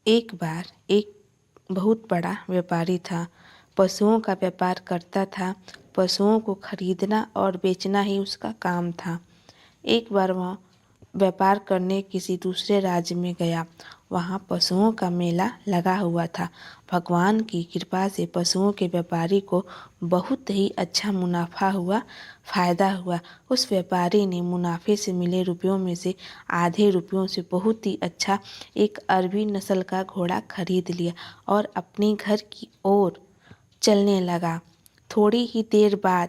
एक बार एक बहुत बड़ा व्यापारी था। पशुओं का व्यापार करता था। पशुओं को खरीदना और बेचना ही उसका काम था। एक बार वह व्यापार करने किसी दूसरे राज्य में गया। वहाँ पशुओं का मेला लगा हुआ था। भगवान की कृपा से पशुओं के व्यापारी को बहुत ही अच्छा फायदा हुआ। उस व्यापारी ने मुनाफे से मिले रुपयों में से आधे रुपयों से बहुत ही अच्छा एक अरबी नस्ल का घोड़ा खरीद लिया और अपने घर की ओर चलने लगा। थोड़ी ही देर बाद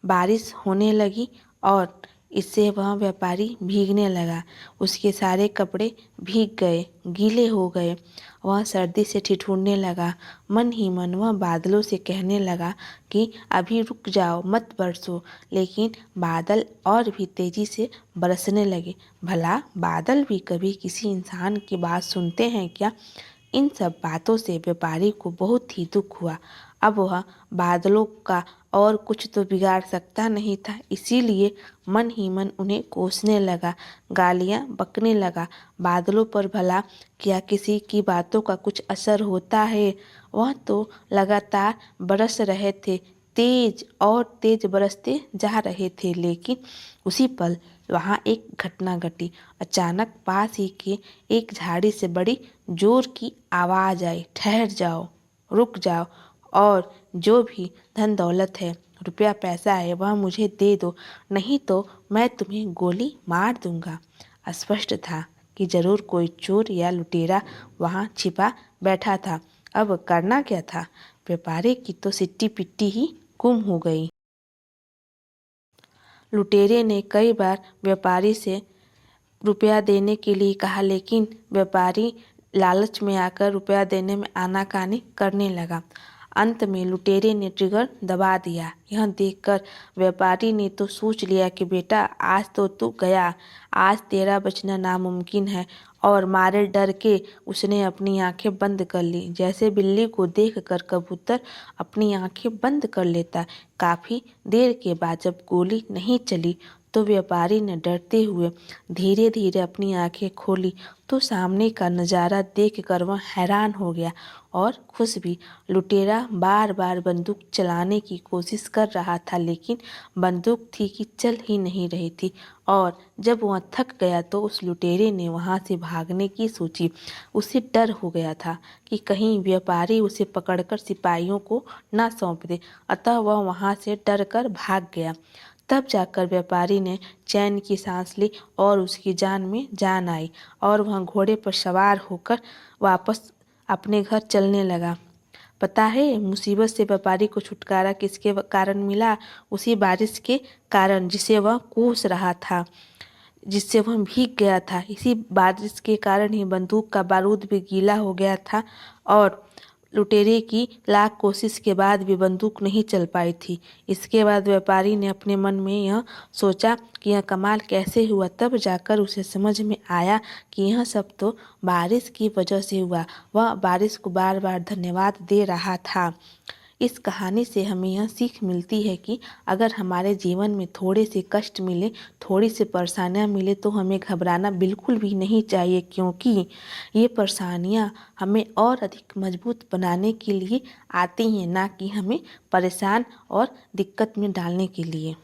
बारिश होने लगी और इससे वह व्यापारी भीगने लगा। उसके सारे कपड़े भीग गए, गीले हो गए। वह सर्दी से ठिठुरने लगा। मन ही मन वह बादलों से कहने लगा कि अभी रुक जाओ, मत बरसो। लेकिन बादल और भी तेजी से बरसने लगे। भला बादल भी कभी किसी इंसान की बात सुनते हैं क्या? इन सब बातों से व्यापारी को बहुत ही दुख हुआ। अब वह बादलों का और कुछ तो बिगाड़ सकता नहीं था, इसीलिए मन ही मन उन्हें कोसने लगा, गालियाँ बकने लगा। बादलों पर भला क्या किसी की बातों का कुछ असर होता है? वह तो लगातार बरस रहे थे, तेज और तेज बरसते जा रहे थे। लेकिन उसी पल वहाँ एक घटना घटी। अचानक पास ही के एक झाड़ी से बड़ी जोर की आवाज़ आई, ठहर जाओ, रुक जाओ और जो भी धन दौलत है, रुपया पैसा है, वह मुझे दे दो, नहीं तो मैं तुम्हें गोली मार दूंगा। स्पष्ट था कि जरूर कोई चोर या लुटेरा वहाँ छिपा बैठा था। अब करना क्या था? व्यापारी की तो सिट्टी पिट्टी ही गुम हो गई। लुटेरे ने कई बार व्यापारी से रुपया देने के लिए कहा, लेकिन व्यापारी लालच में आकर रुपया देने में आनाकानी करने लगा। अंत में लुटेरे ने ट्रिगर दबा दिया। यह देखकर व्यापारी ने तो सोच लिया कि बेटा, आज तो तू गया, आज तेरा बचना नामुमकिन है। और मारे डर के उसने अपनी आंखें बंद कर ली, जैसे बिल्ली को देखकर कबूतर अपनी आंखें बंद कर लेता। काफ़ी देर के बाद जब गोली नहीं चली तो व्यापारी ने डरते हुए धीरे धीरे अपनी आंखें खोली तो सामने का नज़ारा देखकर वह हैरान हो गया और खुश भी। लुटेरा बार बार बंदूक चलाने की कोशिश कर रहा था, लेकिन बंदूक थी कि चल ही नहीं रही थी। और जब वह थक गया तो उस लुटेरे ने वहाँ से भागने की सोची। उसे डर हो गया था कि कहीं व्यापारी उसे पकड़कर सिपाहियों को न सौंप दे, अतः वह वहाँ से डर कर भाग गया। तब जाकर व्यापारी ने चैन की सांस ली और उसकी जान में जान आई और वह घोड़े पर सवार होकर वापस अपने घर चलने लगा। पता है मुसीबत से व्यापारी को छुटकारा किसके कारण मिला? उसी बारिश के कारण जिसे वह कोस रहा था, जिससे वह भीग गया था। इसी बारिश के कारण ही बंदूक का बारूद भी गीला हो गया था और लुटेरे की लाख कोशिश के बाद भी बंदूक नहीं चल पाई थी। इसके बाद व्यापारी ने अपने मन में यह सोचा कि यह कमाल कैसे हुआ। तब जाकर उसे समझ में आया कि यह सब तो बारिश की वजह से हुआ। वह बारिश को बार बार धन्यवाद दे रहा था। इस कहानी से हमें यह सीख मिलती है कि अगर हमारे जीवन में थोड़े से कष्ट मिले, थोड़ी सी परेशानियाँ मिले तो हमें घबराना बिल्कुल भी नहीं चाहिए, क्योंकि ये परेशानियाँ हमें और अधिक मजबूत बनाने के लिए आती हैं, ना कि हमें परेशान और दिक्कत में डालने के लिए।